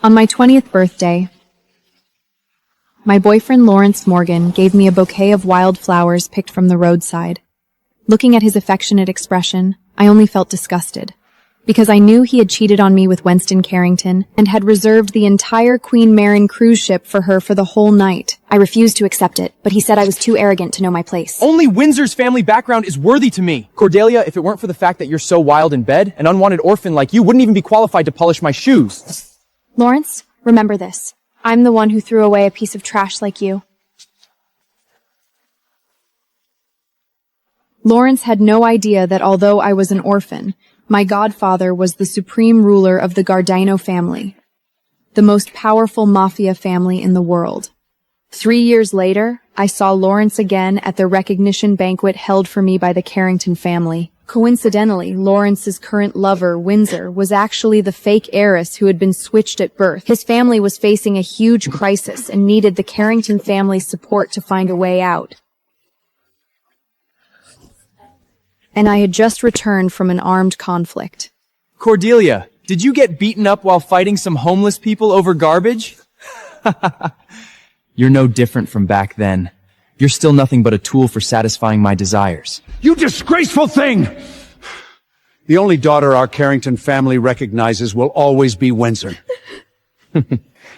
On my 20th birthday, my boyfriend Lawrence Morgan gave me a bouquet of wild flowers picked from the roadside. Looking at his affectionate expression, I only felt disgusted, because I knew he had cheated on me with Winston Carrington and had reserved the entire Queen Maren cruise ship for her for the whole night. I refused to accept it, but he said I was too arrogant to know my place. Only Windsor's family background is worthy to me. Cordelia, if it weren't for the fact that you're so wild in bed, an unwanted orphan like you wouldn't even be qualified to polish my shoes. Lawrence, remember this. I'm the one who threw away a piece of trash like you. Lawrence had no idea that although I was an orphan, my godfather was the supreme ruler of the Gambino family, the most powerful mafia family in the world. 3 years later, I saw Lawrence again at the recognition banquet held for me by the Carrington family. Coincidentally, Lawrence's current lover, Windsor, was actually the fake heiress who had been switched at birth. His family was facing a huge crisis and needed the Carrington family's support to find a way out. And I had just returned from an armed conflict. Cordelia, did you get beaten up while fighting some homeless people over garbage? You're no different from back then. You're still nothing but a tool for satisfying my desires. You disgraceful thing! The only daughter our Carrington family recognizes will always be Windsor.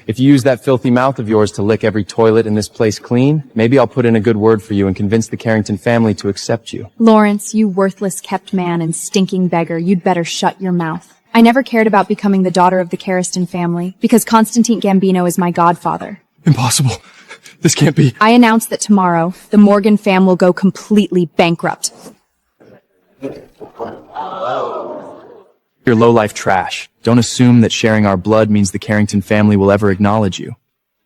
If you use that filthy mouth of yours to lick every toilet in this place clean, maybe I'll put in a good word for you and convince the Carrington family to accept you. Lawrence, you worthless kept man and stinking beggar, you'd better shut your mouth. I never cared about becoming the daughter of the Carrington family, because Constantine Gambino is my godfather. Impossible. This can't be. I announced that tomorrow, the Morgan fam will go completely bankrupt. You're low-life trash. Don't assume that sharing our blood means the Carrington family will ever acknowledge you.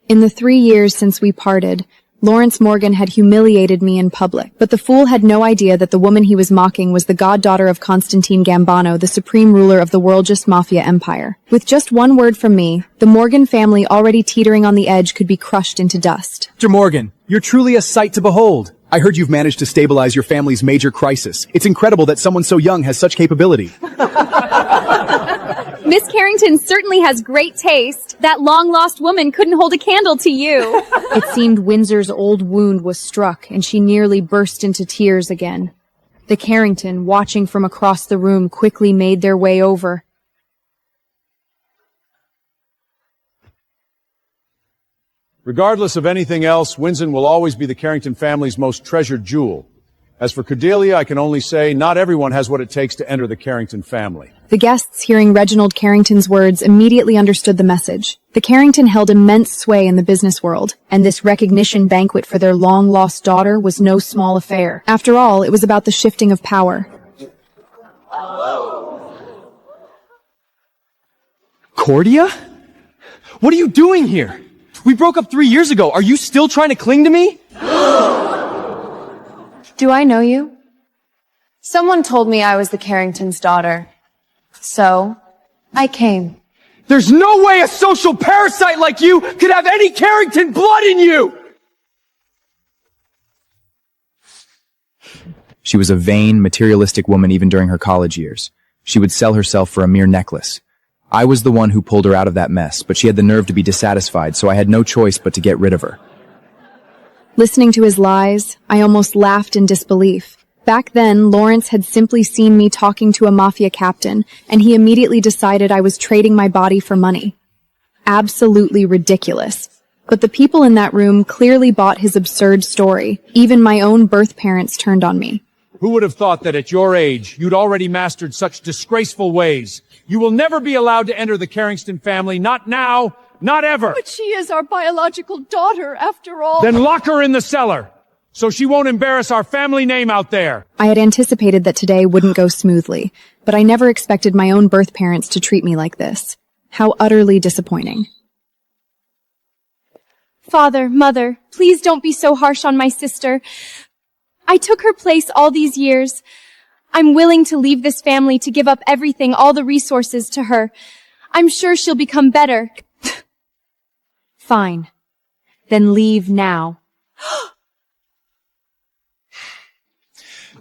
In the 3 years since we parted, Lawrence Morgan had humiliated me in public, but the fool had no idea that the woman he was mocking was the goddaughter of Constantine Gambino, the supreme ruler of the world's mafia empire. With just one word from me, the Morgan family, already teetering on the edge, could be crushed into dust. Mr. Morgan, you're truly a sight to behold. I heard you've managed to stabilize your family's major crisis. It's incredible that someone so young has such capability. Miss Carrington certainly has great taste. That long-lost woman couldn't hold a candle to you. It seemed Windsor's old wound was struck, and she nearly burst into tears again. The Carrington, watching from across the room, quickly made their way over. Regardless of anything else, Windsor will always be the Carrington family's most treasured jewel. As for Cordelia, I can only say not everyone has what it takes to enter the Carrington family. The guests, hearing Reginald Carrington's words, immediately understood the message. The Carrington held immense sway in the business world, and this recognition banquet for their long-lost daughter was no small affair. After all, it was about the shifting of power. Cordia? What are you doing here? We broke up 3 years ago. Are you still trying to cling to me? Do I know you? Someone told me I was the Carrington's daughter. So, I came. There's no way a social parasite like you could have any Carrington blood in you! She was a vain, materialistic woman even during her college years. She would sell herself for a mere necklace. I was the one who pulled her out of that mess, but she had the nerve to be dissatisfied, so I had no choice but to get rid of her. Listening to his lies, I almost laughed in disbelief. Back then, Lawrence had simply seen me talking to a mafia captain, and he immediately decided I was trading my body for money. Absolutely ridiculous. But the people in that room clearly bought his absurd story. Even my own birth parents turned on me. Who would have thought that at your age, you'd already mastered such disgraceful ways? You will never be allowed to enter the Carrington family, not now, not ever. But she is our biological daughter, after all. Then lock her in the cellar, so she won't embarrass our family name out there. I had anticipated that today wouldn't go smoothly, but I never expected my own birth parents to treat me like this. How utterly disappointing. Father, Mother, please don't be so harsh on my sister. I took her place all these years. I'm willing to leave this family to give up everything, all the resources to her. I'm sure she'll become better. Fine. Then leave now.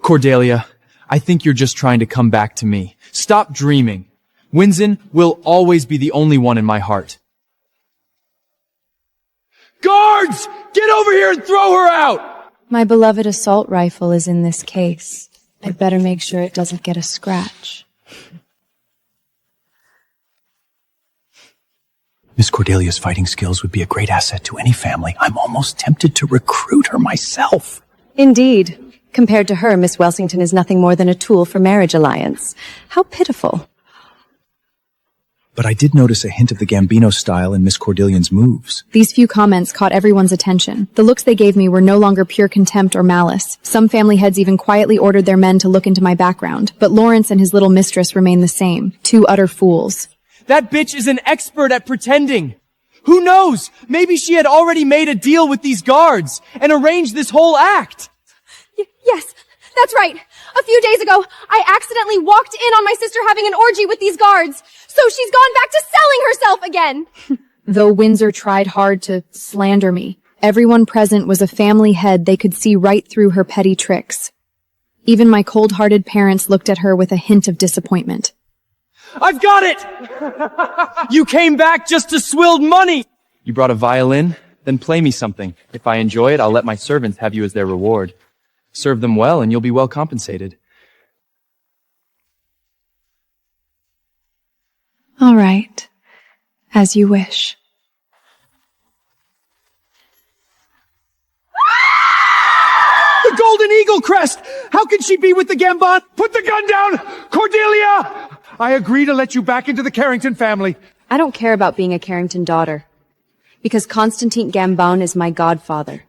Cordelia, I think you're just trying to come back to me. Stop dreaming. Windsor will always be the only one in my heart. Guards! Get over here and throw her out! My beloved assault rifle is in this case. I'd better make sure it doesn't get a scratch. Miss Cordelia's fighting skills would be a great asset to any family. I'm almost tempted to recruit her myself. Indeed. Compared to her, Miss Welsington is nothing more than a tool for marriage alliance. How pitiful. But I did notice a hint of the Gambino style in Miss Cordelia's moves. These few comments caught everyone's attention. The looks they gave me were no longer pure contempt or malice. Some family heads even quietly ordered their men to look into my background. But Lawrence and his little mistress remained the same. Two utter fools. That bitch is an expert at pretending. Who knows? Maybe she had already made a deal with these guards and arranged this whole act. Yes, that's right. A few days ago, I accidentally walked in on my sister having an orgy with these guards. So she's gone back to selling herself again. Though Windsor tried hard to slander me, everyone present was a family head. They could see right through her petty tricks. Even my cold-hearted parents looked at her with a hint of disappointment. I've got it! You came back just to swill money! You brought a violin? Then play me something. If I enjoy it, I'll let my servants have you as their reward. Serve them well, and you'll be well compensated. All right. As you wish. The Golden Eagle crest! How can she be with the Gambon? Put the gun down! Cordelia! I agree to let you back into the Carrington family. I don't care about being a Carrington daughter. Because Constantine Gambon is my godfather.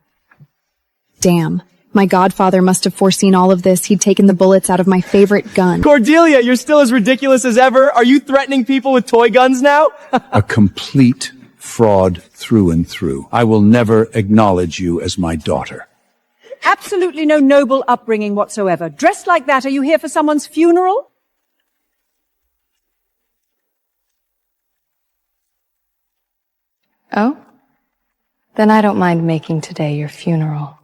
Damn. My godfather must have foreseen all of this. He'd taken the bullets out of my favorite gun. Cordelia, you're still as ridiculous as ever. Are you threatening people with toy guns now? A complete fraud through and through. I will never acknowledge you as my daughter. Absolutely no noble upbringing whatsoever. Dressed like that, are you here for someone's funeral? Oh? Then I don't mind making today your funeral.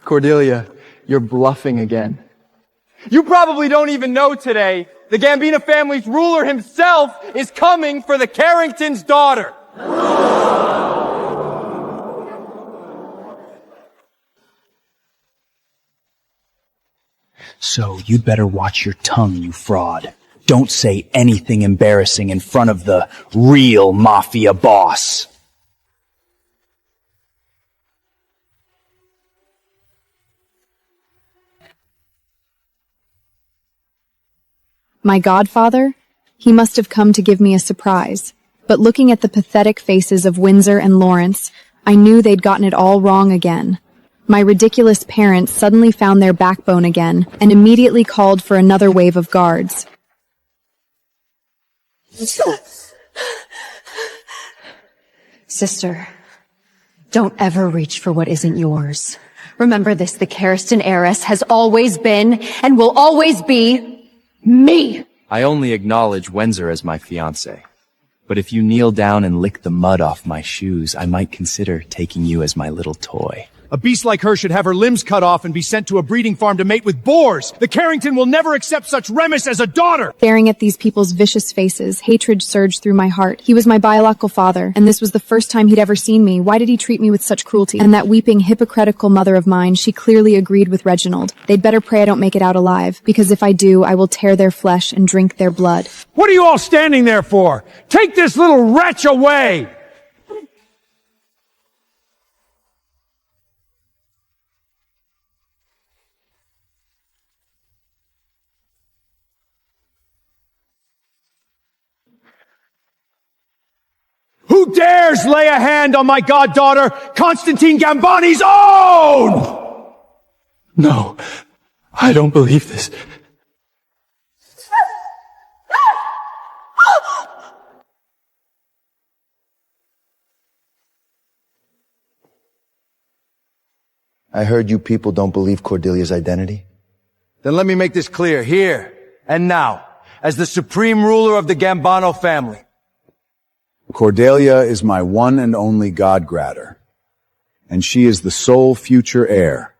Cordelia, you're bluffing again. You probably don't even know today. The Gambino family's ruler himself is coming for the Carrington's daughter. So you'd better watch your tongue, you fraud. Don't say anything embarrassing in front of the real mafia boss. My godfather? He must have come to give me a surprise. But looking at the pathetic faces of Windsor and Lawrence, I knew they'd gotten it all wrong again. My ridiculous parents suddenly found their backbone again and immediately called for another wave of guards. Sister, don't ever reach for what isn't yours. Remember this, the Carriston heiress has always been and will always be me. I only acknowledge Windsor as my fiancé. But if you kneel down and lick the mud off my shoes, I might consider taking you as my little toy. A beast like her should have her limbs cut off and be sent to a breeding farm to mate with boars. The Carrington will never accept such remiss as a daughter. Staring at these people's vicious faces, hatred surged through my heart. He was my biological father, and this was the first time he'd ever seen me. Why did he treat me with such cruelty? And that weeping, hypocritical mother of mine, she clearly agreed with Reginald. They'd better pray I don't make it out alive, because if I do, I will tear their flesh and drink their blood. What are you all standing there for? Take this little wretch away! Who dares lay a hand on my goddaughter, Constantine Gambani's own? No, I don't believe this. I heard you people don't believe Cordelia's identity. Then let me make this clear here and now, as the supreme ruler of the Gambino family. Cordelia is my one and only godgrader, and she is the sole future heir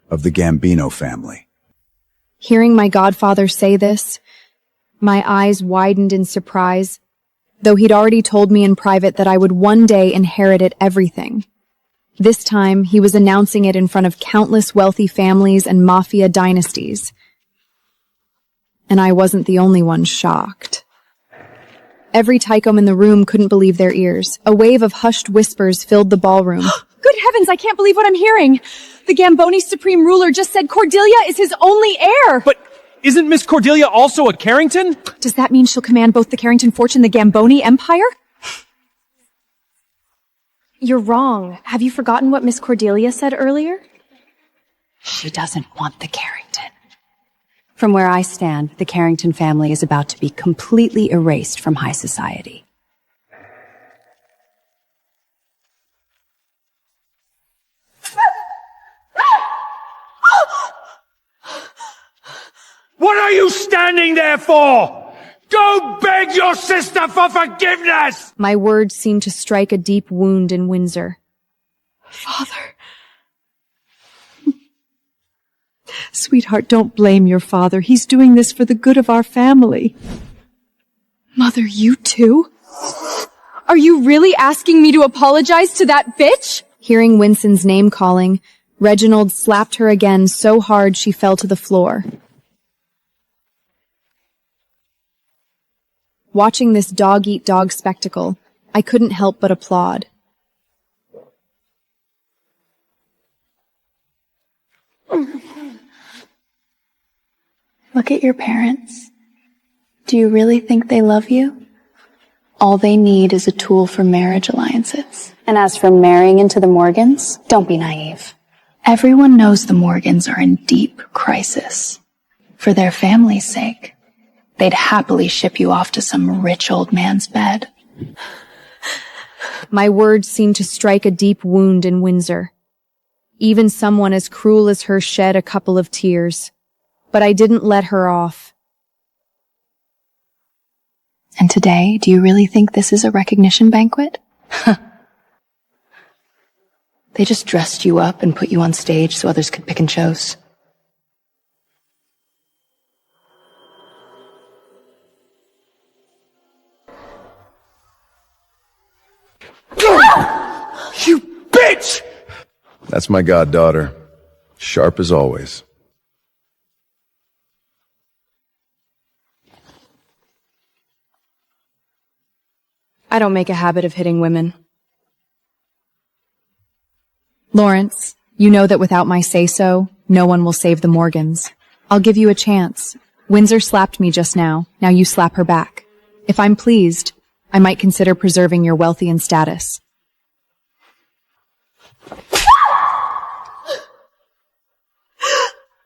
of the Gambino family. Hearing my godfather say this, my eyes widened in surprise. though he'd already told me in private that I would one day inherit everything. This time, he was announcing it in front of countless wealthy families and mafia dynasties. And I wasn't the only one shocked. Every tycoon in the room couldn't believe their ears. A wave of hushed whispers filled the ballroom. Good heavens, I can't believe what I'm hearing. The Gamboni supreme ruler just said Cordelia is his only heir. But isn't Miss Cordelia also a Carrington? Does that mean she'll command both the Carrington fortune and the Gamboni empire? You're wrong. Have you forgotten what Miss Cordelia said earlier? She doesn't want the Carrington. From where I stand, the Carrington family is about to be completely erased from high society. What are you standing there for? Go beg your sister for forgiveness! My words seemed to strike a deep wound in Windsor. Father. Sweetheart, don't blame your father. He's doing this for the good of our family. Mother, you too? Are you really asking me to apologize to that bitch? Hearing Winston's name calling, Reginald slapped her again so hard she fell to the floor. Watching this dog-eat-dog spectacle, I couldn't help but applaud. Look at your parents. Do you really think they love you? All they need is a tool for marriage alliances. And as for marrying into the Morgans, don't be naive. Everyone knows the Morgans are in deep crisis. For their family's sake, they'd happily ship you off to some rich old man's bed. My words seemed to strike a deep wound in Windsor. Even someone as cruel as her shed a couple of tears. But I didn't let her off. And today, do you really think this is a recognition banquet? They just dressed you up and put you on stage so others could pick and choose. You bitch! That's my goddaughter. Sharp as always. I don't make a habit of hitting women. Lawrence, you know that without my say-so, no one will save the Morgans. I'll give you a chance. Windsor slapped me just now. Now you slap her back. If I'm pleased, I might consider preserving your wealth and status.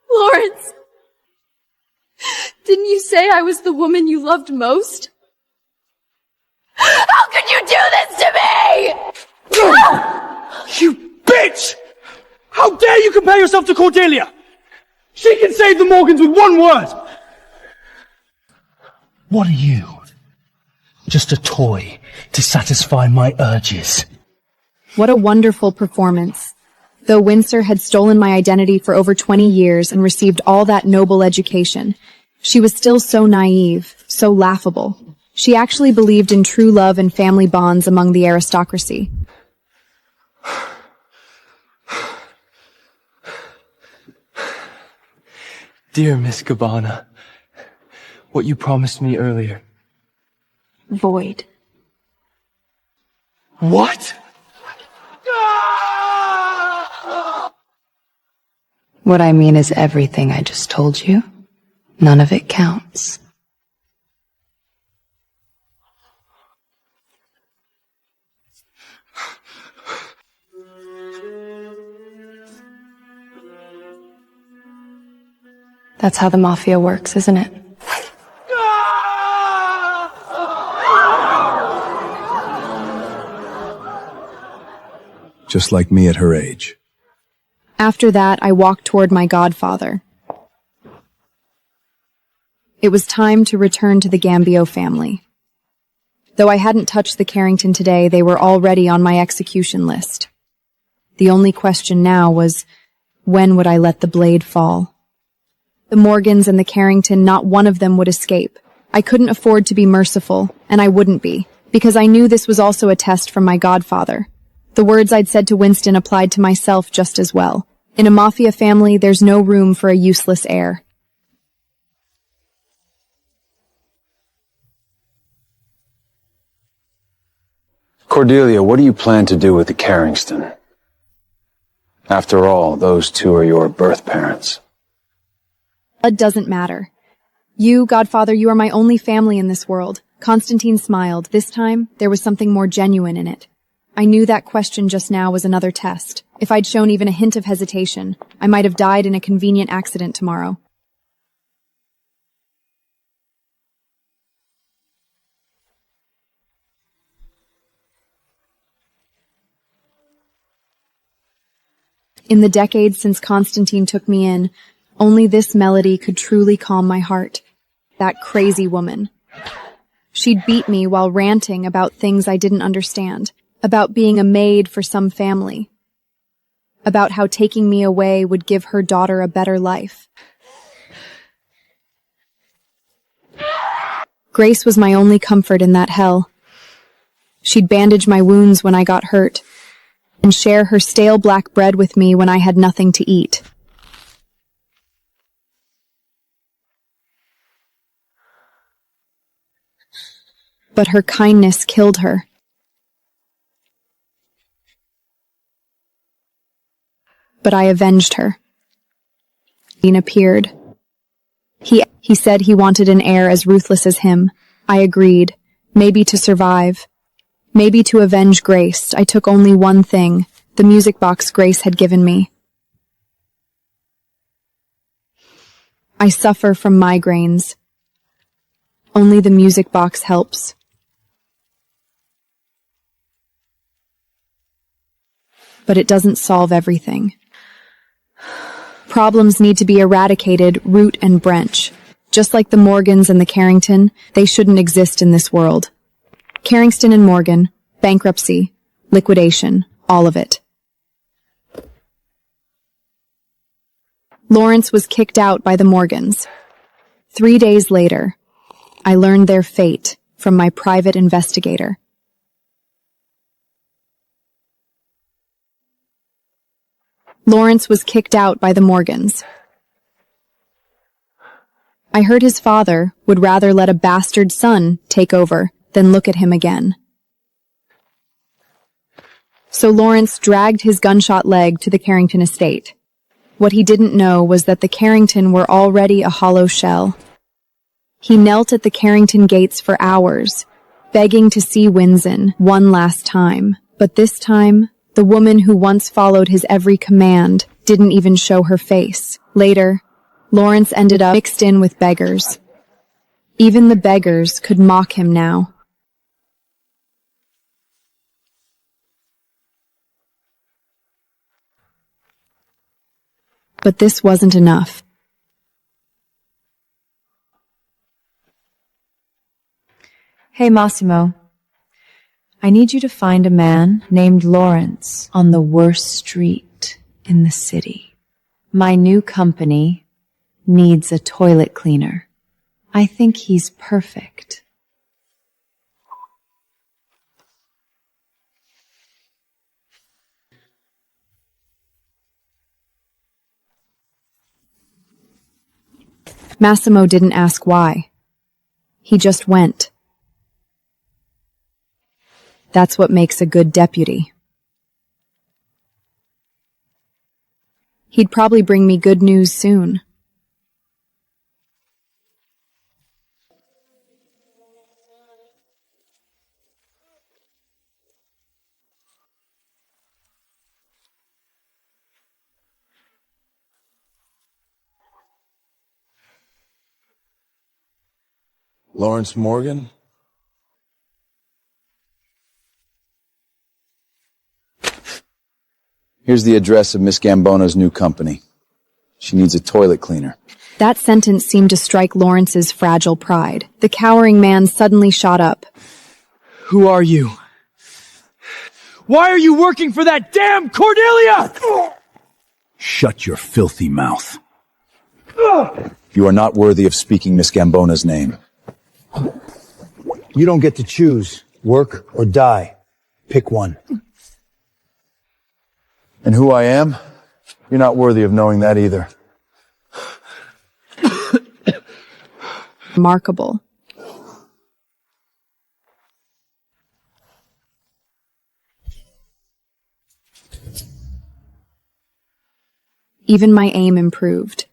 Lawrence! Didn't you say I was the woman you loved most? How could you do this to me? You bitch! How dare you compare yourself to Cordelia? She can save the Morgans with one word! What are you? Just a toy to satisfy my urges. What a wonderful performance. Though Windsor had stolen my identity for over 20 years and received all that noble education, she was still so naive, so laughable. She actually believed in true love and family bonds among the aristocracy. Dear Miss Cabana, what you promised me earlier. Void. What? What I mean is everything I just told you. None of it counts. That's how the mafia works, isn't it? Just like me at her age. After that, I walked toward my godfather. It was time to return to the Gambino family. Though I hadn't touched the Carrington today, they were already on my execution list. The only question now was, when would I let the blade fall? The Morgans and the Carrington, not one of them would escape. I couldn't afford to be merciful, and I wouldn't be, because I knew this was also a test from my godfather. The words I'd said to Winston applied to myself just as well. In a mafia family, there's no room for a useless heir. Cordelia, what do you plan to do with the Carringston? After all, those two are your birth parents. Blood doesn't matter. You, Godfather, you are my only family in this world. Constantine smiled. This time, there was something more genuine in it. I knew that question just now was another test. If I'd shown even a hint of hesitation, I might have died in a convenient accident tomorrow. In the decades since Constantine took me in, only this melody could truly calm my heart. That crazy woman. She'd beat me while ranting about things I didn't understand, about being a maid for some family, about how taking me away would give her daughter a better life. Grace was my only comfort in that hell. She'd bandage my wounds when I got hurt, and share her stale black bread with me when I had nothing to eat. But her kindness killed her. But I avenged her. Dean appeared. He said he wanted an heir as ruthless as him. I agreed, maybe to survive. Maybe to avenge Grace. I took only one thing, the music box Grace had given me. I suffer from migraines. Only the music box helps. But it doesn't solve everything. Problems need to be eradicated root and branch. Just like the Morgans and the Carrington, they shouldn't exist in this world. Carringston and Morgan, bankruptcy, liquidation, all of it. Lawrence was kicked out by the Morgans. 3 days later, I learned their fate from my private investigator. Lawrence was kicked out by the Morgans. I heard his father would rather let a bastard son take over than look at him again. So Lawrence dragged his gunshot leg to the Carrington estate. What he didn't know was that the Carrington were already a hollow shell. He knelt at the Carrington gates for hours, begging to see Winston one last time. But this time, the woman who once followed his every command didn't even show her face. Later, Lawrence ended up mixed in with beggars. Even the beggars could mock him now. But this wasn't enough. Hey, Massimo. I need you to find a man named Lawrence on the worst street in the city. My new company needs a toilet cleaner. I think he's perfect. Massimo didn't ask why. He just went. That's what makes a good deputy. He'd probably bring me good news soon. Lawrence Morgan? Here's the address of Miss Gambino's new company. She needs a toilet cleaner. That sentence seemed to strike Lawrence's fragile pride. The cowering man suddenly shot up. Who are you? Why are you working for that damn Cordelia? Shut your filthy mouth. You are not worthy of speaking Miss Gambino's name. You don't get to choose. Work or die. Pick one. And who I am? You're not worthy of knowing that either. Remarkable. Even my aim improved.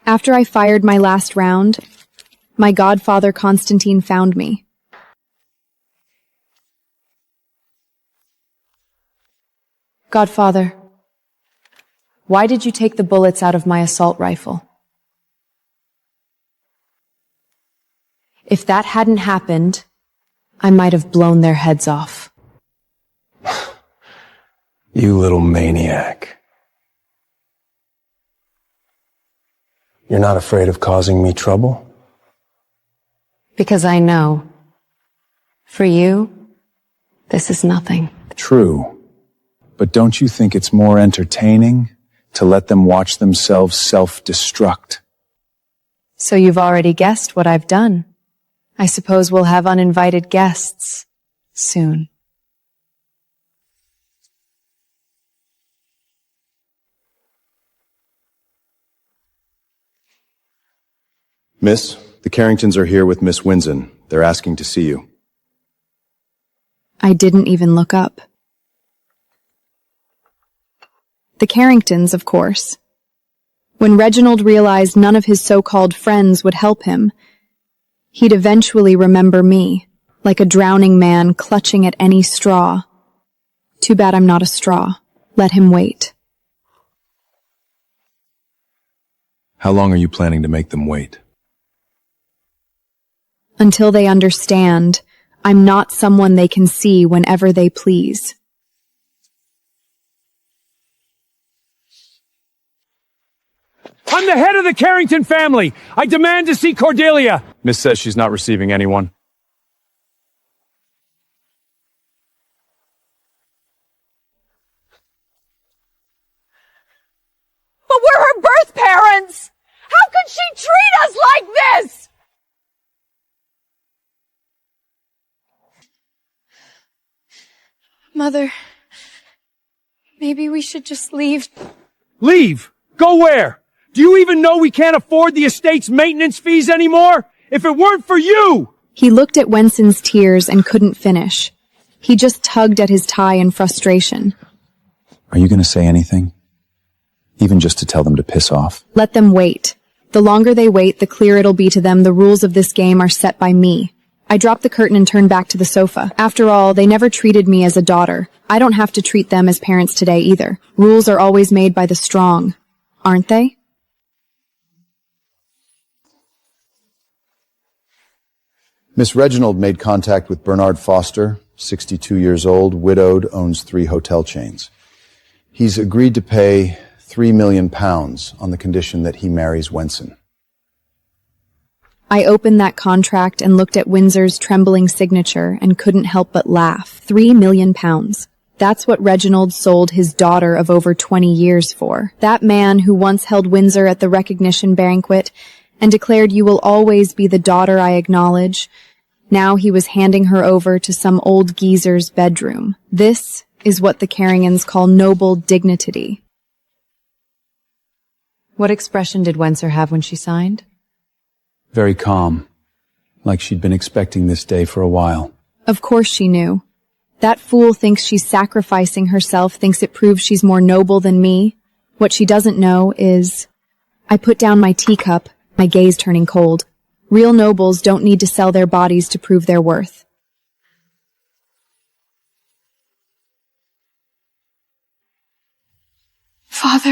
After I fired my last round, my godfather Constantine found me. Godfather, why did you take the bullets out of my assault rifle? If that hadn't happened, I might have blown their heads off. You little maniac. You're not afraid of causing me trouble? Because I know, for you, this is nothing. True. But don't you think it's more entertaining to let them watch themselves self-destruct? So you've already guessed what I've done. I suppose we'll have uninvited guests soon. Miss, the Carringtons are here with Miss Winsen. They're asking to see you. I didn't even look up. The Carringtons, of course. When Reginald realized none of his so-called friends would help him, he'd eventually remember me, like a drowning man clutching at any straw. Too bad I'm not a straw. Let him wait. How long are you planning to make them wait? Until they understand, I'm not someone they can see whenever they please. I'm the head of the Carrington family. I demand to see Cordelia. Miss says she's not receiving anyone. But we're her birth parents! How could she treat us like this? Mother, maybe we should just leave. Leave? Go where? Do you even know we can't afford the estate's maintenance fees anymore? If it weren't for you! He looked at Wensen's tears and couldn't finish. He just tugged at his tie in frustration. Are you going to say anything? Even just to tell them to piss off? Let them wait. The longer they wait, the clearer it'll be to them the rules of this game are set by me. I dropped the curtain and turned back to the sofa. After all, they never treated me as a daughter. I don't have to treat them as parents today either. Rules are always made by the strong, aren't they? Miss Reginald made contact with Bernard Foster, 62 years old, widowed, owns 3 hotel chains. He's agreed to pay £3 million on the condition that he marries Wensen. I opened that contract and looked at Windsor's trembling signature and couldn't help but laugh. £3 million. That's what Reginald sold his daughter of over 20 years for. That man who once held Windsor at the recognition banquet and declared, "You will always be the daughter I acknowledge." Now he was handing her over to some old geezer's bedroom. This is what the Carringtons call noble dignity. What expression did Windsor have when she signed? Very calm, like she'd been expecting this day for a while. Of course she knew. That fool thinks she's sacrificing herself, thinks it proves she's more noble than me. What she doesn't know is... I put down my teacup, my gaze turning cold. Real nobles don't need to sell their bodies to prove their worth. Father,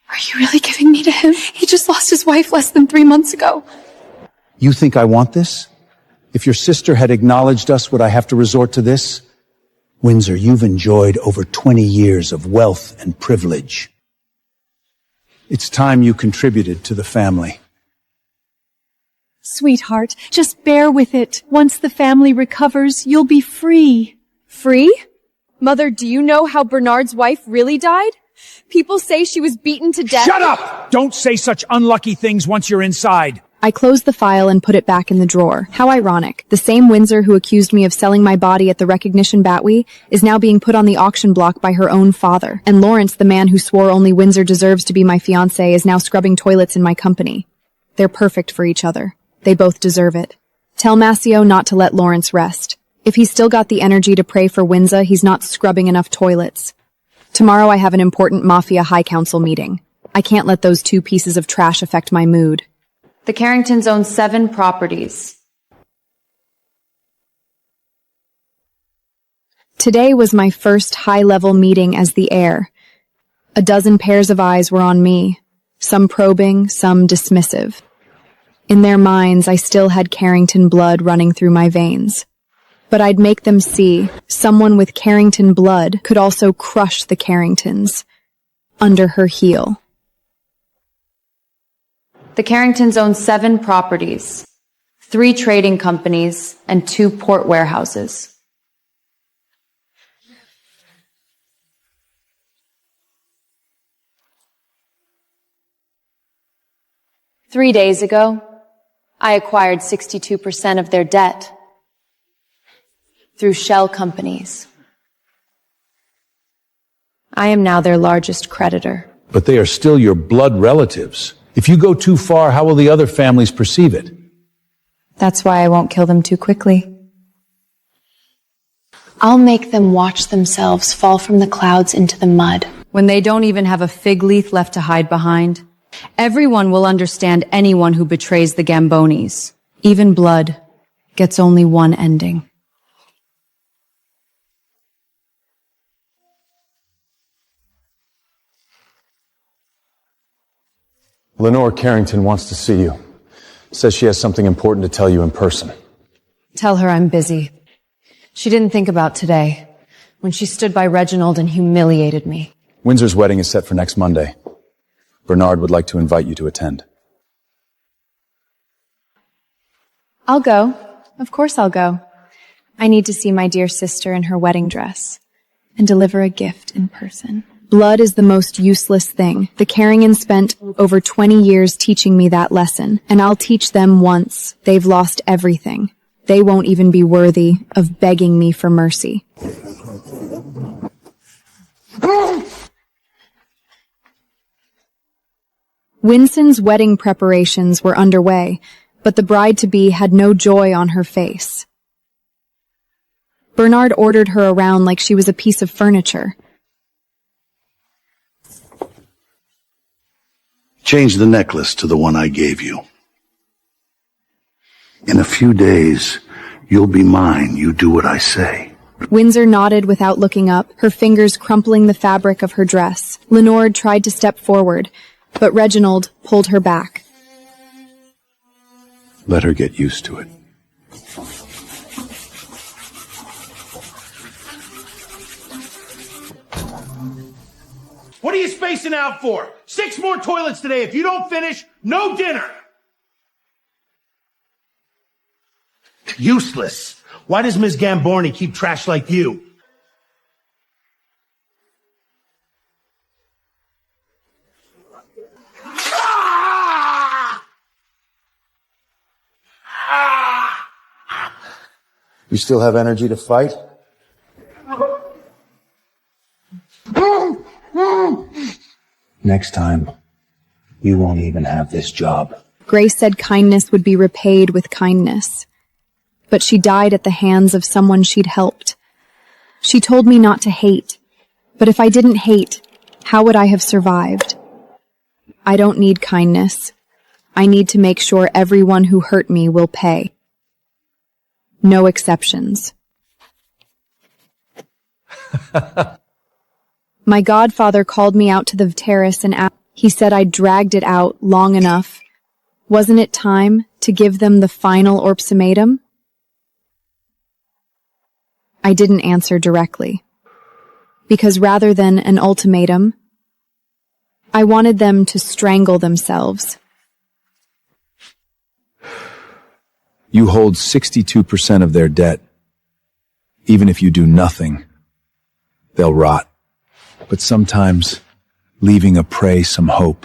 are you really giving me to him? He just lost his wife less than 3 months ago. You think I want this? If your sister had acknowledged us, would I have to resort to this? Windsor, you've enjoyed over 20 years of wealth and privilege. It's time you contributed to the family. Sweetheart, just bear with it. Once the family recovers, you'll be free. Free? Mother, do you know how Bernard's wife really died? People say she was beaten to death. Shut up! Don't say such unlucky things once you're inside. I closed the file and put it back in the drawer. How ironic. The same Windsor who accused me of selling my body at the Recognition Batwee is now being put on the auction block by her own father. And Lawrence, the man who swore only Windsor deserves to be my fiancé, is now scrubbing toilets in my company. They're perfect for each other. They both deserve it. Tell Masio not to let Lawrence rest. If he's still got the energy to pray for Windsor, he's not scrubbing enough toilets. Tomorrow I have an important Mafia High Council meeting. I can't let those two pieces of trash affect my mood. The Carringtons own 7 properties. Today was my first high-level meeting as the heir. A dozen pairs of eyes were on me, some probing, some dismissive. In their minds, I still had Carrington blood running through my veins. But I'd make them see someone with Carrington blood could also crush the Carringtons under her heel. The Carringtons own 7 properties, 3 trading companies, and 2 port warehouses. Three days ago, I acquired 62% of their debt through shell companies. I am now their largest creditor. But they are still your blood relatives. If you go too far, how will the other families perceive it? That's why I won't kill them too quickly. I'll make them watch themselves fall from the clouds into the mud. When they don't even have a fig leaf left to hide behind, everyone will understand anyone who betrays the Gambonis. Even blood gets only one ending. Lenore Carrington wants to see you. Says she has something important to tell you in person. Tell her I'm busy. She didn't think about today, when she stood by Reginald and humiliated me. Windsor's wedding is set for next Monday. Bernard would like to invite you to attend. I'll go. Of course I'll go. I need to see my dear sister in her wedding dress and deliver a gift in person. Blood is the most useless thing. The Carringtons spent over 20 years teaching me that lesson, and I'll teach them once they've lost everything. They won't even be worthy of begging me for mercy. Winston's wedding preparations were underway, but the bride-to-be had no joy on her face. Bernard ordered her around like she was a piece of furniture. Change the necklace to the one I gave you. In a few days, you'll be mine. You do what I say. Windsor nodded without looking up, her fingers crumpling the fabric of her dress. Lenore tried to step forward, but Reginald pulled her back. Let her get used to it. What are you spacing out for? 6 more toilets today. If you don't finish, no dinner. Useless. Why does Ms. Gambino keep trash like you? You still have energy to fight? Next time, you won't even have this job. Grace said kindness would be repaid with kindness. But she died at the hands of someone she'd helped. She told me not to hate. But if I didn't hate, how would I have survived? I don't need kindness. I need to make sure everyone who hurt me will pay. No exceptions. My godfather called me out to the terrace and he said I'd dragged it out long enough. Wasn't it time to give them the final ultimatum? I didn't answer directly. Because rather than an ultimatum, I wanted them to strangle themselves. You hold 62% of their debt. Even if you do nothing, they'll rot. But sometimes, leaving a prey some hope.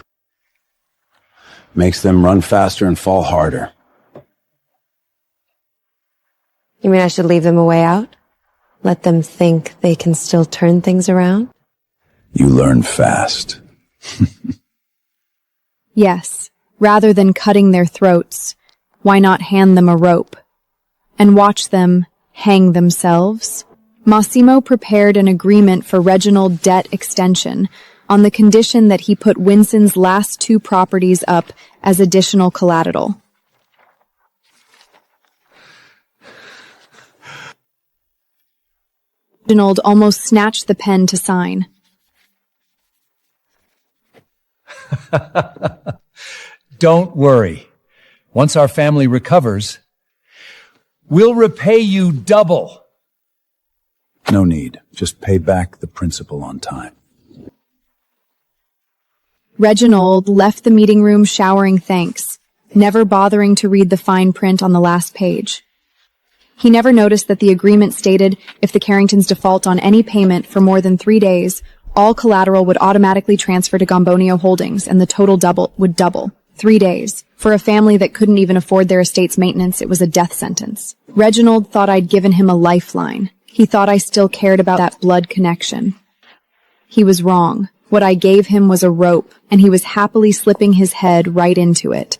Makes them run faster and fall harder. You mean I should leave them a way out? Let them think they can still turn things around? You learn fast. Yes, rather than cutting their throats, why not hand them a rope and watch them hang themselves? Massimo prepared an agreement for Reginald debt extension on the condition that he put Winston's last 2 properties up as additional collateral. Reginald almost snatched the pen to sign. Don't worry. Once our family recovers, we'll repay you double. No need. Just pay back the principal on time. Reginald left the meeting room showering thanks, never bothering to read the fine print on the last page. He never noticed that the agreement stated if the Carringtons default on any payment for more than 3 days, all collateral would automatically transfer to Gambino Holdings and the total would double. 3 days. For a family that couldn't even afford their estate's maintenance, it was a death sentence. Reginald thought I'd given him a lifeline. He thought I still cared about that blood connection. He was wrong. What I gave him was a rope, and he was happily slipping his head right into it.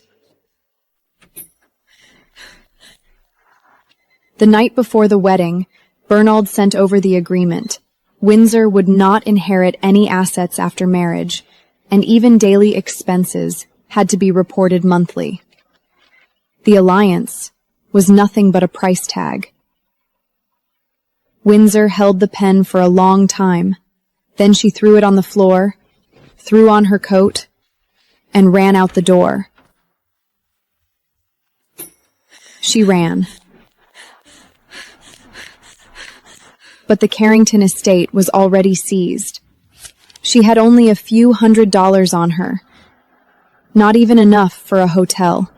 The night before the wedding, Bernard sent over the agreement. Windsor would not inherit any assets after marriage, and even daily expenses had to be reported monthly. The alliance was nothing but a price tag. Windsor held the pen for a long time. Then she threw it on the floor, threw on her coat, and ran out the door. She ran. But the Carrington estate was already seized. She had only a few $100s on her. Not even enough for a hotel.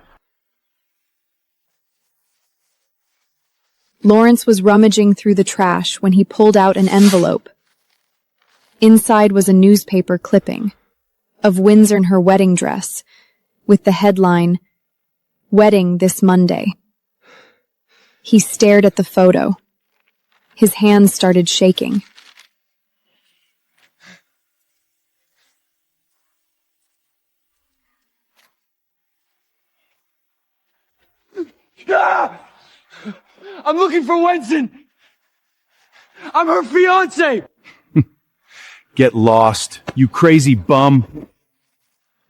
Lawrence was rummaging through the trash when he pulled out an envelope. Inside was a newspaper clipping of Windsor in her wedding dress, with the headline, "Wedding this Monday." He stared at the photo. His hands started shaking. Ah! I'm looking for Winston. I'm her fiance. Get lost, you crazy bum.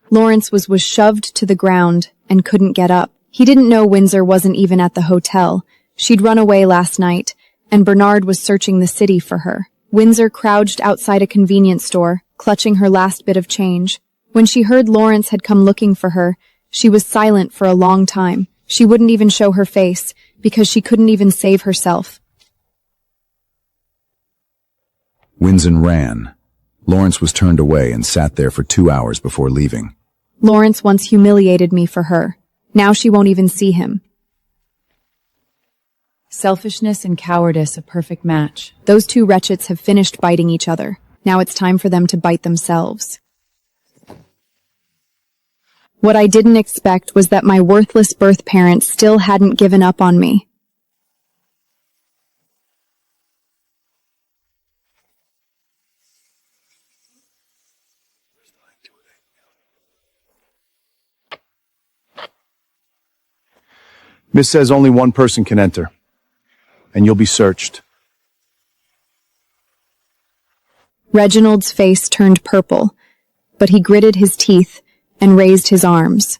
Lawrence was shoved to the ground and couldn't get up. He didn't know Windsor wasn't even at the hotel. She'd run away last night, and Bernard was searching the city for her. Windsor crouched outside a convenience store, clutching her last bit of change. When she heard Lawrence had come looking for her, she was silent for a long time. She wouldn't even show her face, because she couldn't even save herself. Windsor ran. Lawrence was turned away and sat there for 2 hours before leaving. Lawrence once humiliated me for her. Now she won't even see him. Selfishness and cowardice, a perfect match. Those 2 wretches have finished biting each other. Now it's time for them to bite themselves. What I didn't expect was that my worthless birth parents still hadn't given up on me. Miss says only one person can enter, and you'll be searched. Reginald's face turned purple, but he gritted his teeth and raised his arms.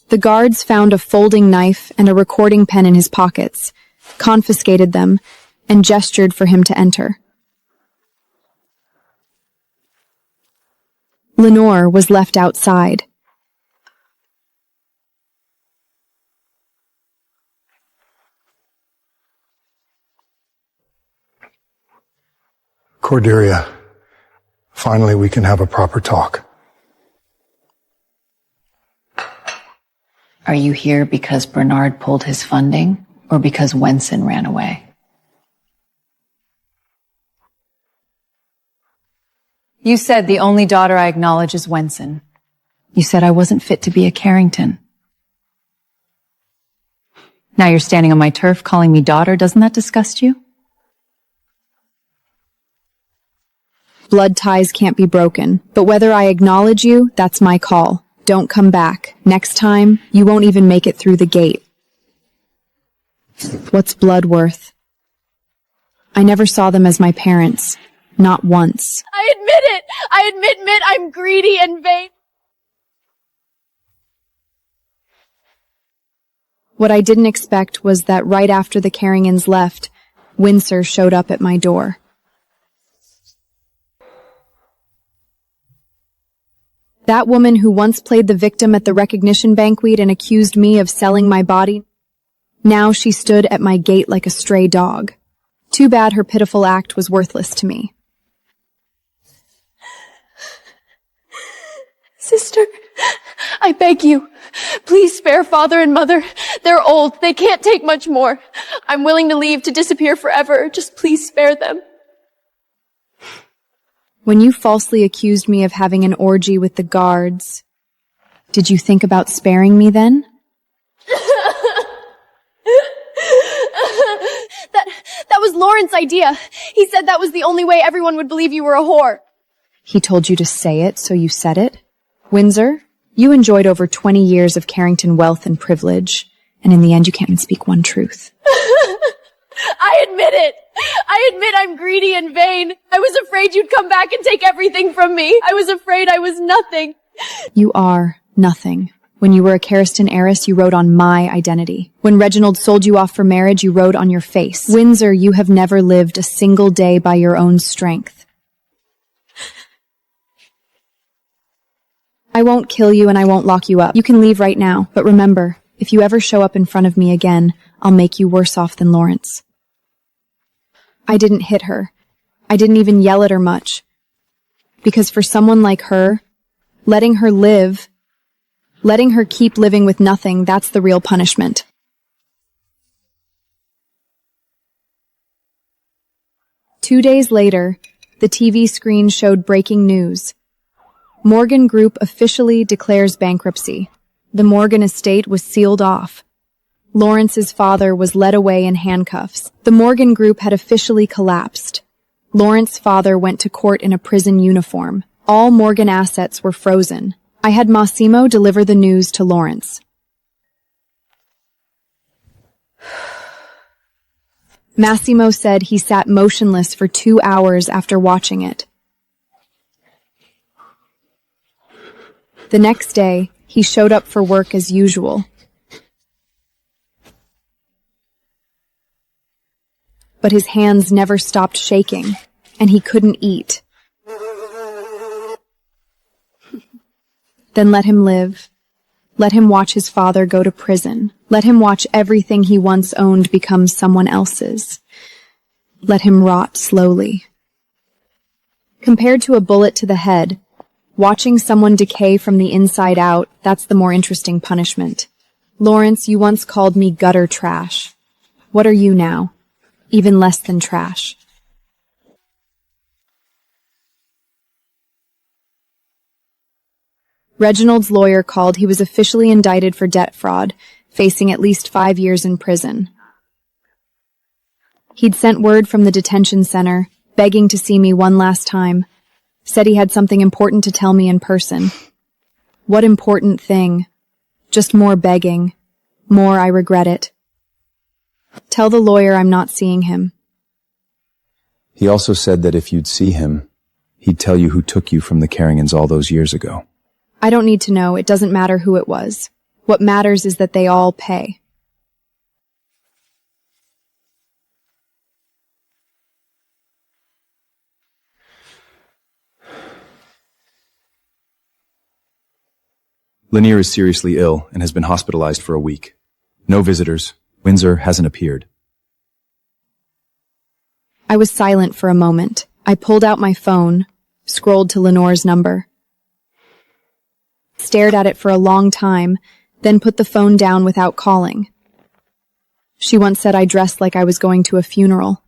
The guards found a folding knife and a recording pen in his pockets, confiscated them, and gestured for him to enter. Lenore was left outside. Cordelia, finally we can have a proper talk. Are you here because Bernard pulled his funding, or because Wenson ran away? You said the only daughter I acknowledge is Wenson. You said I wasn't fit to be a Carrington. Now you're standing on my turf calling me daughter. Doesn't that disgust you? Blood ties can't be broken, but whether I acknowledge you, that's my call. Don't come back. Next time, you won't even make it through the gate. What's blood worth? I never saw them as my parents. Not once. I admit it! I admit I'm greedy and vain. What I didn't expect was that right after the Carringtons left, Windsor showed up at my door. That woman who once played the victim at the recognition banquet and accused me of selling my body, now she stood at my gate like a stray dog. Too bad her pitiful act was worthless to me. Sister, I beg you, please spare father and mother. They're old. They can't take much more. I'm willing to leave, to disappear forever. Just please spare them. When you falsely accused me of having an orgy with the guards, did you think about sparing me then? That was Lawrence's idea. He said that was the only way everyone would believe you were a whore. He told you to say it, so you said it? Windsor, you enjoyed over 20 years of Carrington wealth and privilege, and in the end you can't even speak one truth. I admit it. I admit I'm greedy and vain. I was afraid you'd come back and take everything from me. I was afraid I was nothing. You are nothing. When you were a Carrington heiress, you wrote on my identity. When Reginald sold you off for marriage, you wrote on your face. Windsor, you have never lived a single day by your own strength. I won't kill you and I won't lock you up. You can leave right now, but remember, if you ever show up in front of me again, I'll make you worse off than Lawrence. I didn't hit her. I didn't even yell at her much. Because for someone like her, letting her live, letting her keep living with nothing, that's the real punishment. Two days later, the TV screen showed breaking news. Morgan Group officially declares bankruptcy. The Morgan estate was sealed off. Lawrence's father was led away in handcuffs. The Morgan Group had officially collapsed. Lawrence's father went to court in a prison uniform. All Morgan assets were frozen. I had Massimo deliver the news to Lawrence. Massimo said he sat motionless for 2 hours after watching it. The next day, he showed up for work as usual. But his hands never stopped shaking, and he couldn't eat. Then let him live. Let him watch his father go to prison. Let him watch everything he once owned become someone else's. Let him rot slowly. Compared to a bullet to the head, watching someone decay from the inside out, that's the more interesting punishment. Lawrence, you once called me gutter trash. What are you now? Even less than trash. Reginald's lawyer called. He was officially indicted for debt fraud, facing at least 5 years in prison. He'd sent word from the detention center, begging to see me one last time. Said he had something important to tell me in person. What important thing? Just more begging. More I regret it. Tell the lawyer I'm not seeing him. He also said that if you'd see him, he'd tell you who took you from the Carringtons all those years ago. I don't need to know. It doesn't matter who it was. What matters is that they all pay. Lanier is seriously ill and has been hospitalized for a week. No visitors. Windsor hasn't appeared. I was silent for a moment. I pulled out my phone, scrolled to Lenore's number, stared at it for a long time, then put the phone down without calling. She once said I dressed like I was going to a funeral.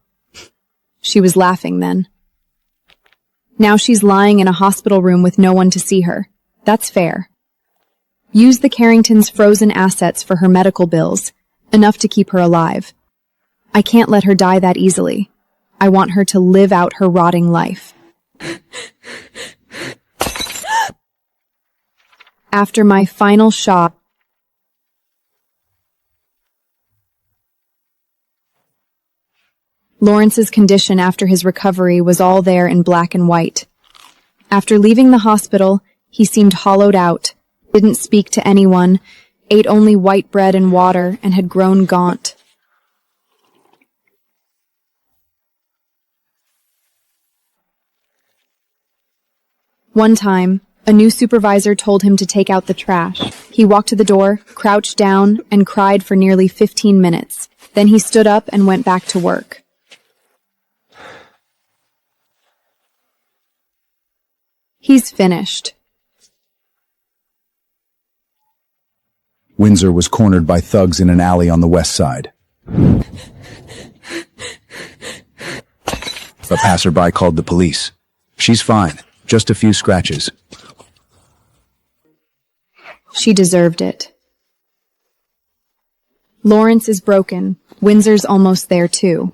She was laughing then. Now she's lying in a hospital room with no one to see her. That's fair. Use the Carringtons' frozen assets for her medical bills, enough to keep her alive. I can't let her die that easily. I want her to live out her rotting life. After my final shot, Lawrence's condition after his recovery was all there in black and white. After leaving the hospital, he seemed hollowed out, didn't speak to anyone, ate only white bread and water, and had grown gaunt. One time, a new supervisor told him to take out the trash. He walked to the door, crouched down, and cried for nearly 15 minutes. Then he stood up and went back to work. He's finished. Windsor was cornered by thugs in an alley on the west side. A passerby called the police. She's fine. Just a few scratches. She deserved it. Lawrence is broken. Windsor's almost there too.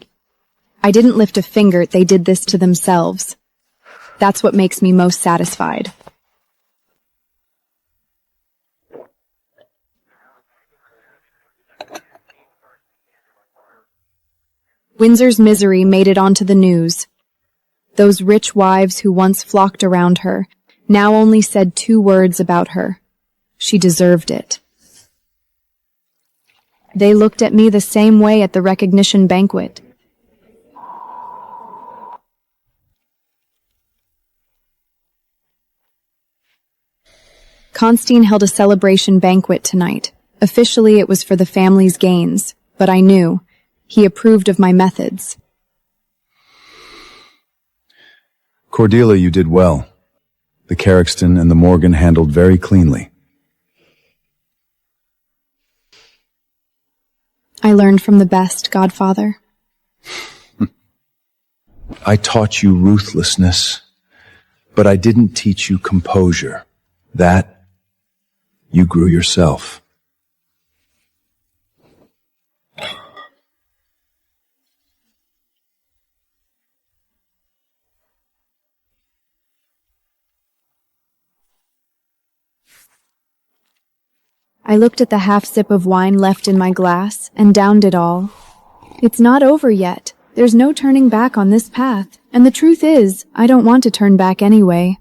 I didn't lift a finger. They did this to themselves. That's what makes me most satisfied. Windsor's misery made it onto the news. Those rich wives who once flocked around her now only said 2 words about her. She deserved it. They looked at me the same way at the recognition banquet. Constantine held a celebration banquet tonight. Officially, it was for the family's gains, but I knew. He approved of my methods. Cordelia, you did well. The Carrington and the Morgan handled very cleanly. I learned from the best, Godfather. I taught you ruthlessness, but I didn't teach you composure. That you grew yourself. I looked at the half-sip of wine left in my glass and downed it all. It's not over yet. There's no turning back on this path. And the truth is, I don't want to turn back anyway.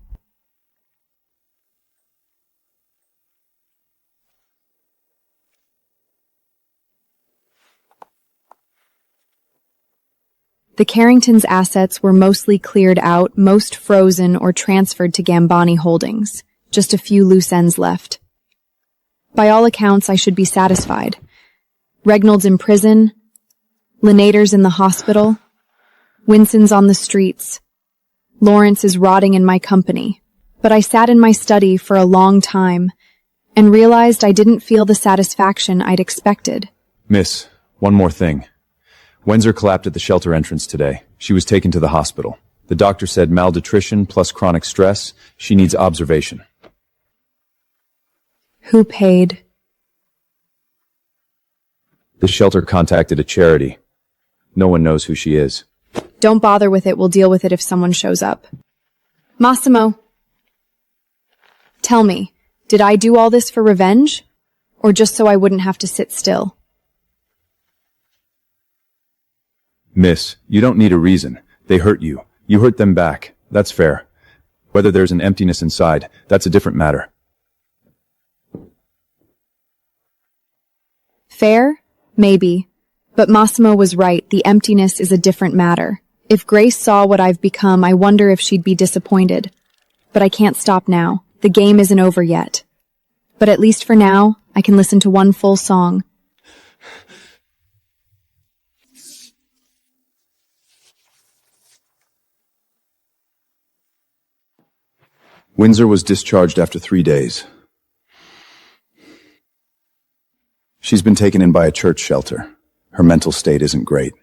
The Carringtons' assets were mostly cleared out, most frozen or transferred to Gambino holdings. Just a few loose ends left. By all accounts, I should be satisfied. Reginald's in prison, Lenader's in the hospital, Winston's on the streets, Lawrence is rotting in my company. But I sat in my study for a long time and realized I didn't feel the satisfaction I'd expected. Miss, one more thing. Windsor collapsed at the shelter entrance today. She was taken to the hospital. The doctor said malnutrition plus chronic stress. She needs observation. Who paid? The shelter contacted a charity. No one knows who she is. Don't bother with it. We'll deal with it if someone shows up. Massimo, tell me, did I do all this for revenge? Or just so I wouldn't have to sit still? Miss, you don't need a reason. They hurt you. You hurt them back. That's fair. Whether there's an emptiness inside, that's a different matter. Fair? Maybe. But Massimo was right. The emptiness is a different matter. If Grace saw what I've become, I wonder if she'd be disappointed. But I can't stop now. The game isn't over yet. But at least for now, I can listen to one full song. Windsor was discharged after 3 days. She's been taken in by a church shelter. Her mental state isn't great.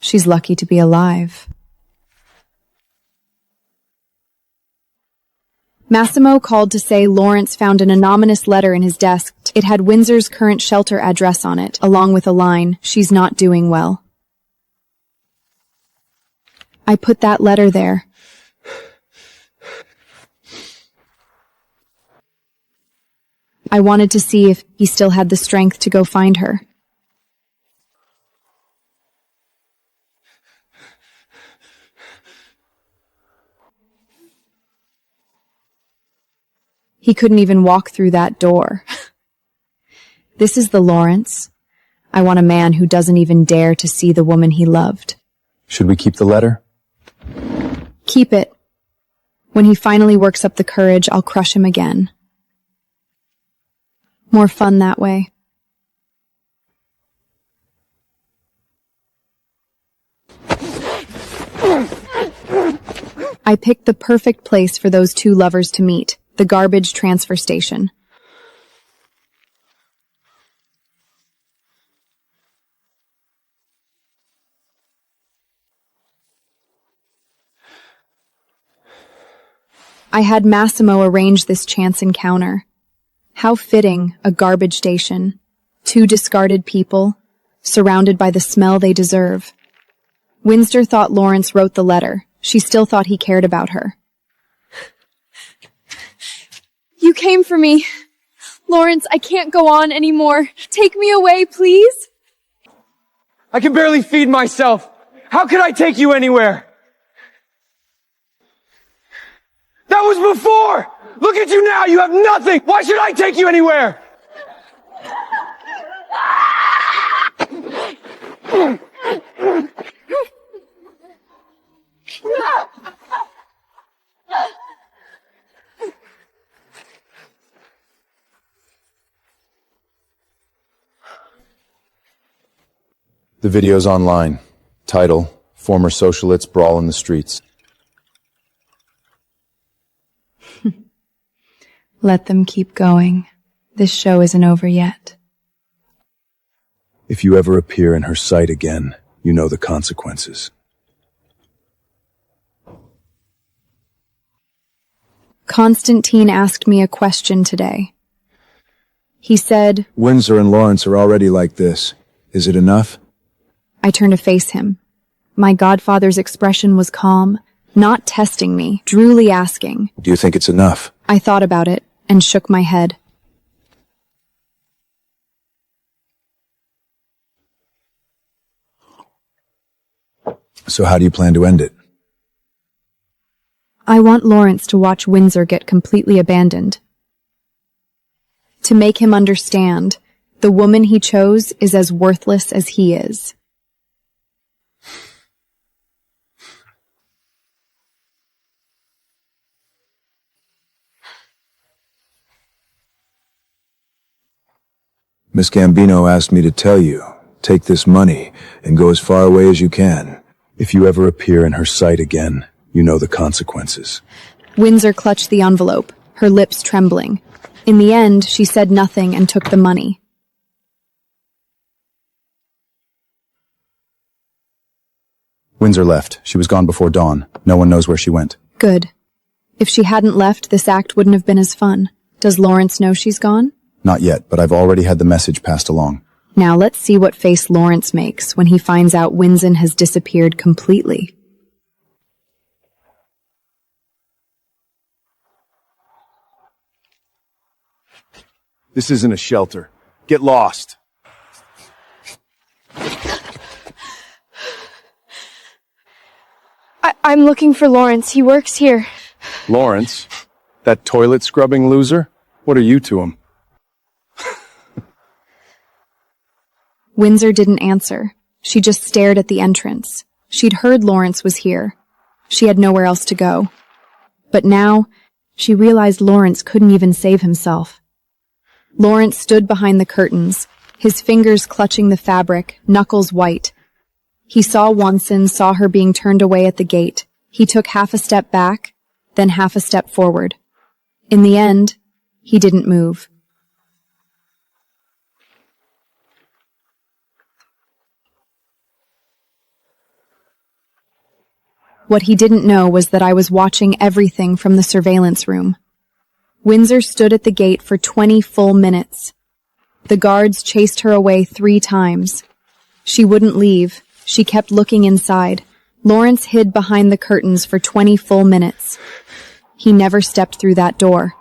She's lucky to be alive. Massimo called to say Lawrence found an anonymous letter in his desk. It had Windsor's current shelter address on it, along with a line, "She's not doing well." I put that letter there. I wanted to see if he still had the strength to go find her. He couldn't even walk through that door. This is the Lawrence. I want a man who doesn't even dare to see the woman he loved. Should we keep the letter? Keep it. When he finally works up the courage, I'll crush him again. More fun that way. I picked the perfect place for those two lovers to meet, the garbage transfer station. I had Massimo arrange this chance encounter. How fitting, a garbage station. Two discarded people, surrounded by the smell they deserve. Windsor thought Lawrence wrote the letter. She still thought he cared about her. You came for me. Lawrence, I can't go on anymore. Take me away, please. I can barely feed myself. How could I take you anywhere? That was before! Look at you now, you have nothing! Why should I take you anywhere? The video's online. Title, Former Socialists Brawl in the Streets. Let them keep going. This show isn't over yet. If you ever appear in her sight again, you know the consequences. Constantine asked me a question today. He said, Windsor and Lawrence are already like this. Is it enough? I turned to face him. My godfather's expression was calm, not testing me, drily asking. Do you think it's enough? I thought about it and shook my head. So how do you plan to end it? I want Lawrence to watch Windsor get completely abandoned. To make him understand, the woman he chose is as worthless as he is. Miss Gambino asked me to tell you, take this money and go as far away as you can. If you ever appear in her sight again, you know the consequences. Windsor clutched the envelope, her lips trembling. In the end, she said nothing and took the money. Windsor left. She was gone before dawn. No one knows where she went. Good. If she hadn't left, this act wouldn't have been as fun. Does Lawrence know she's gone? Not yet, but I've already had the message passed along. Now let's see what face Lawrence makes when he finds out Windsor has disappeared completely. This isn't a shelter. Get lost. I'm looking for Lawrence. He works here. Lawrence? That toilet scrubbing loser? What are you to him? Windsor didn't answer. She just stared at the entrance. She'd heard Lawrence was here. She had nowhere else to go. But now, she realized Lawrence couldn't even save himself. Lawrence stood behind the curtains, his fingers clutching the fabric, knuckles white. He saw Wanson, saw her being turned away at the gate. He took half a step back, then half a step forward. In the end, he didn't move. What he didn't know was that I was watching everything from the surveillance room. Windsor stood at the gate for 20 full minutes. The guards chased her away 3 times. She wouldn't leave. She kept looking inside. Lawrence hid behind the curtains for 20 full minutes. He never stepped through that door.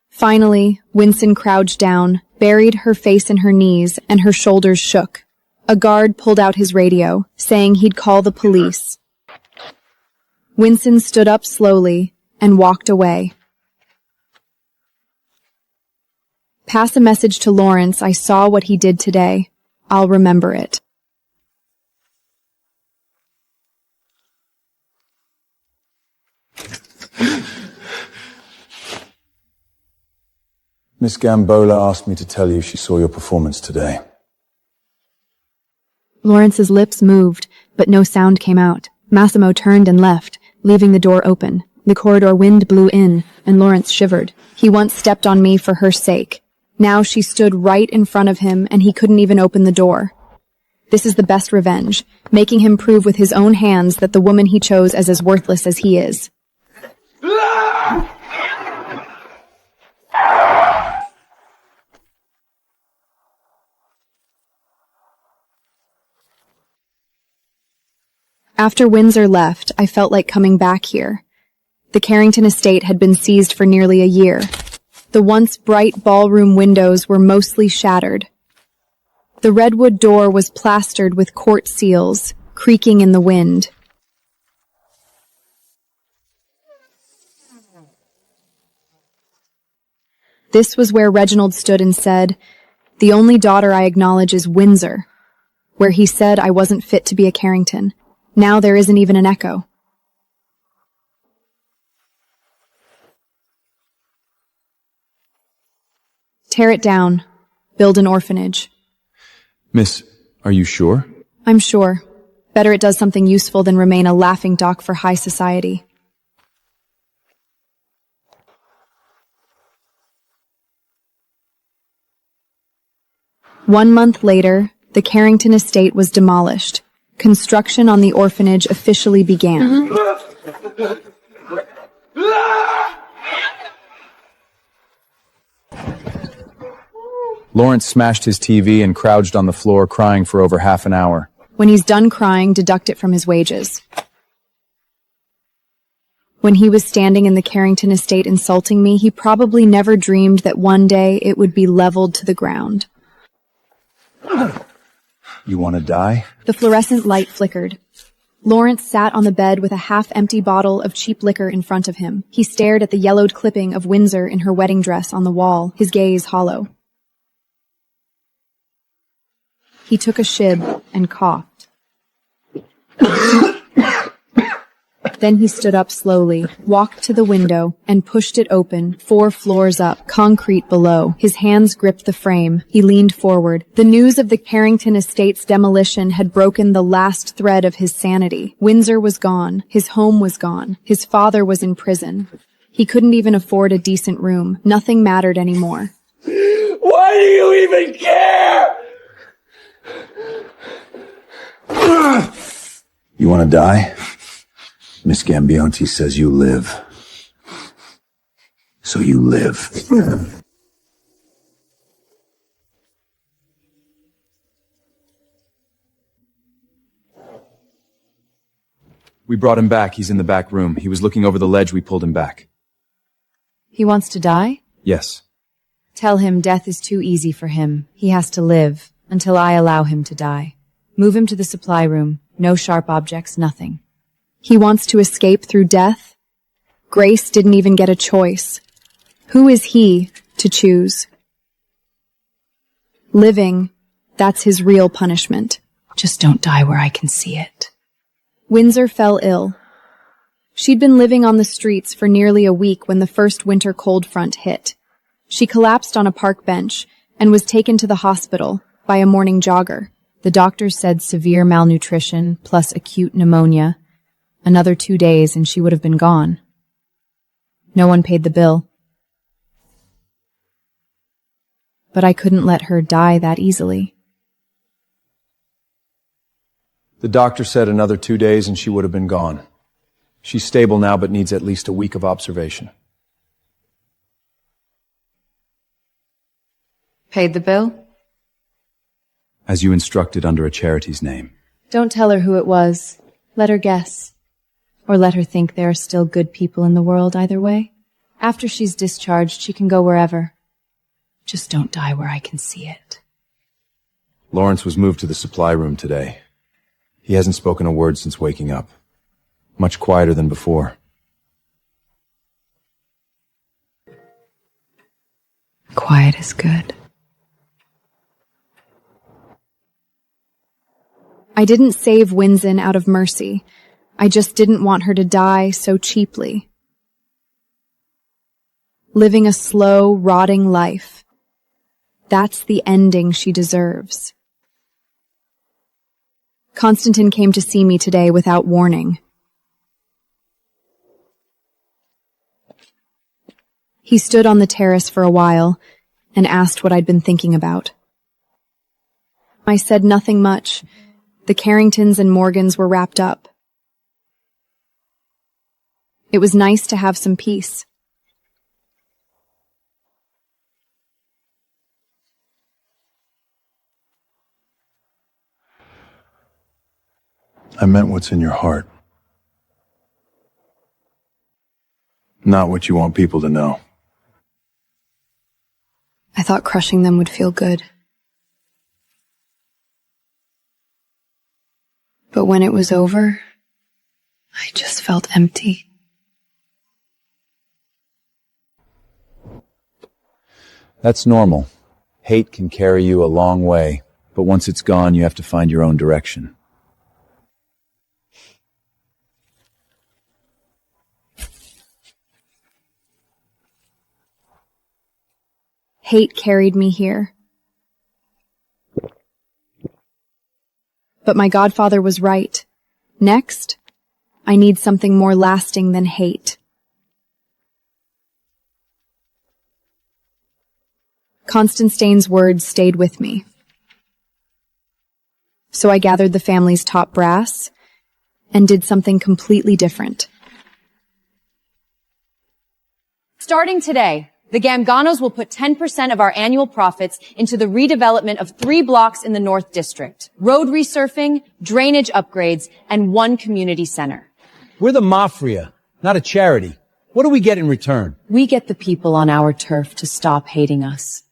Finally, Winston crouched down, buried her face in her knees, and her shoulders shook. A guard pulled out his radio, saying he'd call the police. Winston stood up slowly and walked away. Pass a message to Lawrence. I saw what he did today. I'll remember it. Miss Gambola asked me to tell you she saw your performance today. Lawrence's lips moved, but no sound came out. Massimo turned and left, leaving the door open. The corridor wind blew in, and Lawrence shivered. He once stepped on me for her sake. Now she stood right in front of him, and he couldn't even open the door. This is the best revenge, making him prove with his own hands that the woman he chose is as worthless as he is. After Windsor left, I felt like coming back here. The Carrington estate had been seized for nearly a year. The once bright ballroom windows were mostly shattered. The redwood door was plastered with court seals, creaking in the wind. This was where Reginald stood and said, "The only daughter I acknowledge is Windsor," where he said I wasn't fit to be a Carrington. Now there isn't even an echo. Tear it down. Build an orphanage. Miss, are you sure? I'm sure. Better it does something useful than remain a laughingstock for high society. One month later, the Carrington estate was demolished. Construction on the orphanage officially began. Lawrence smashed his TV and crouched on the floor crying for over half an hour. When he's done crying, deduct it from his wages. When he was standing in the Carrington estate insulting me, he probably never dreamed that one day it would be leveled to the ground. You want to die? The fluorescent light flickered. Lawrence sat on the bed with a half-empty bottle of cheap liquor in front of him. He stared at the yellowed clipping of Windsor in her wedding dress on the wall, his gaze hollow. He took a shib and coughed. Then he stood up slowly, walked to the window, and pushed it open, 4 floors up, concrete below. His hands gripped the frame. He leaned forward. The news of the Carrington estate's demolition had broken the last thread of his sanity. Windsor was gone. His home was gone. His father was in prison. He couldn't even afford a decent room. Nothing mattered anymore. Why do you even care? You want to die? Miss Gambino says you live. So you live. We brought him back. He's in the back room. He was looking over the ledge. We pulled him back. He wants to die? Yes. Tell him death is too easy for him. He has to live until I allow him to die. Move him to the supply room. No sharp objects, nothing. He wants to escape through death? Grace didn't even get a choice. Who is he to choose? Living, that's his real punishment. Just don't die where I can see it. Windsor fell ill. She'd been living on the streets for nearly a week when the first winter cold front hit. She collapsed on a park bench and was taken to the hospital by a morning jogger. The doctors said severe malnutrition plus acute pneumonia. Another 2 days and she would have been gone. No one paid the bill. But I couldn't let her die that easily. The doctor said another 2 days and she would have been gone. She's stable now but needs at least a week of observation. Paid the bill? As you instructed under a charity's name. Don't tell her who it was. Let her guess. Or let her think there are still good people in the world either way. After she's discharged, she can go wherever. Just don't die where I can see it. Lawrence was moved to the supply room today. He hasn't spoken a word since waking up. Much quieter than before. Quiet is good. I didn't save Winsin out of mercy. I just didn't want her to die so cheaply. Living a slow, rotting life. That's the ending she deserves. Constantine came to see me today without warning. He stood on the terrace for a while and asked what I'd been thinking about. I said nothing much. The Carringtons and Morgans were wrapped up. It was nice to have some peace. I meant what's in your heart. Not what you want people to know. I thought crushing them would feel good. But when it was over, I just felt empty. That's normal. Hate can carry you a long way, but once it's gone, you have to find your own direction. Hate carried me here. But my godfather was right. Next, I need something more lasting than hate. Constantine's words stayed with me. So I gathered the family's top brass and did something completely different. Starting today, the Gambinos will put 10% of our annual profits into the redevelopment of 3 blocks in the North District, road resurfing, drainage upgrades, and 1 community center. We're the mafia, not a charity. What do we get in return? We get the people on our turf to stop hating us.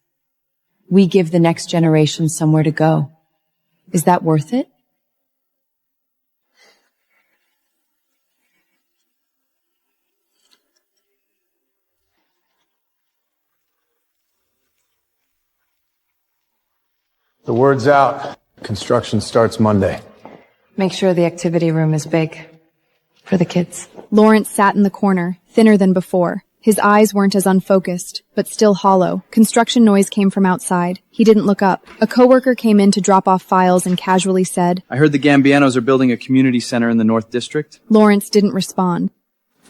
We give the next generation somewhere to go. Is that worth it? The word's out. Construction starts Monday. Make sure the activity room is big. For the kids. Lawrence sat in the corner, thinner than before. His eyes weren't as unfocused, but still hollow. Construction noise came from outside. He didn't look up. A coworker came in to drop off files and casually said, I heard the Gambinos are building a community center in the North District. Lawrence didn't respond.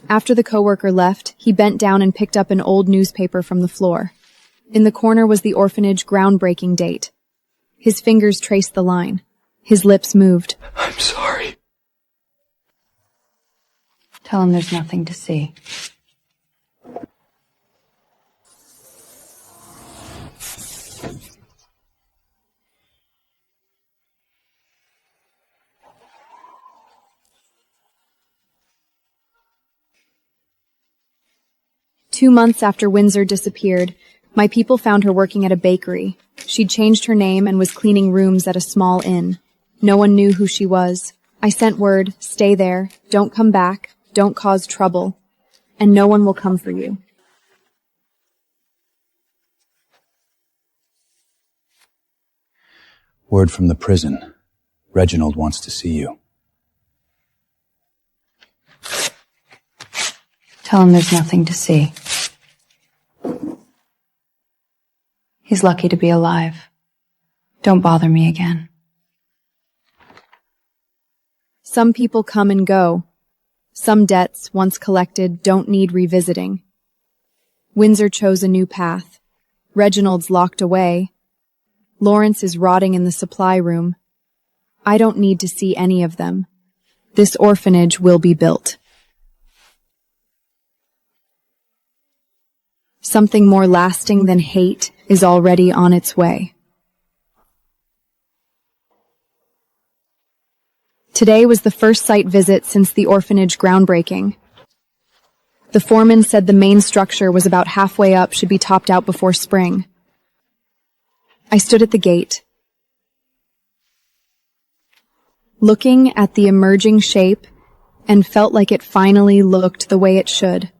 After the coworker left, he bent down and picked up an old newspaper from the floor. In the corner was the orphanage groundbreaking date. His fingers traced the line. His lips moved. I'm sorry. Tell him there's nothing to see. Two months after Windsor disappeared, my people found her working at a bakery. She'd changed her name and was cleaning rooms at a small inn. No one knew who she was. I sent word, stay there, don't come back, don't cause trouble, and no one will come for you. Word from the prison. Reginald wants to see you. Tell him there's nothing to see. He's lucky to be alive. Don't bother me again. Some people come and go. Some debts, once collected, don't need revisiting. Windsor chose a new path. Reginald's locked away. Lawrence is rotting in the supply room. I don't need to see any of them. This orphanage will be built. Something more lasting than hate is already on its way. Today was the first site visit since the orphanage groundbreaking. The foreman said the main structure was about halfway up, should be topped out before spring. I stood at the gate, looking at the emerging shape, and felt like it finally looked the way it should.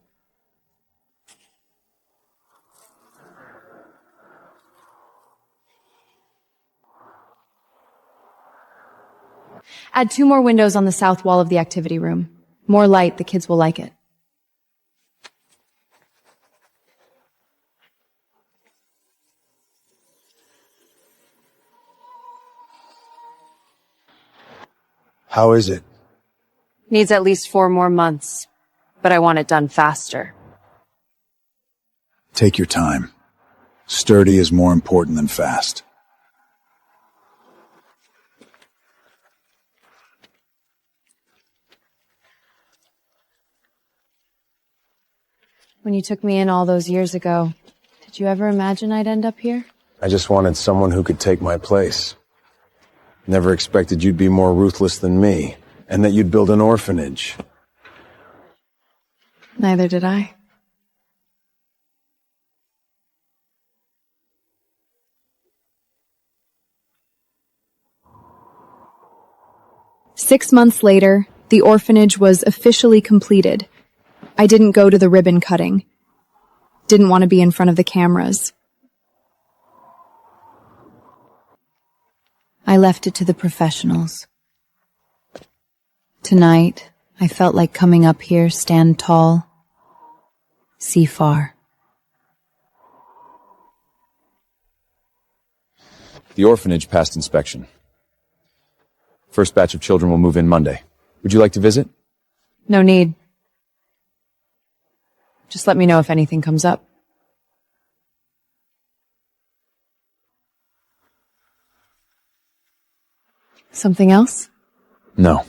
Add 2 more windows on the south wall of the activity room. More light, the kids will like it. How is it? Needs at least 4 more months, but I want it done faster. Take your time. Sturdy is more important than fast. When you took me in all those years ago, did you ever imagine I'd end up here? I just wanted someone who could take my place. Never expected you'd be more ruthless than me, and that you'd build an orphanage. Neither did I. Six months later, the orphanage was officially completed. I didn't go to the ribbon cutting. Didn't want to be in front of the cameras. I left it to the professionals. Tonight, I felt like coming up here, stand tall, see far. The orphanage passed inspection. First batch of children will move in Monday. Would you like to visit? No need. Just let me know if anything comes up. Something else? No.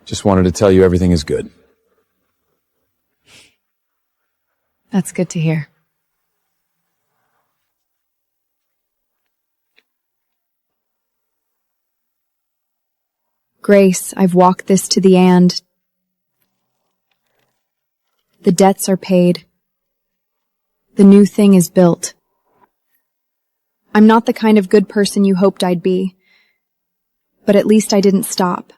Just wanted to tell you everything is good. That's good to hear. Grace, I've walked this to the end. The debts are paid. The new thing is built. I'm not the kind of good person you hoped I'd be, but at least I didn't stop.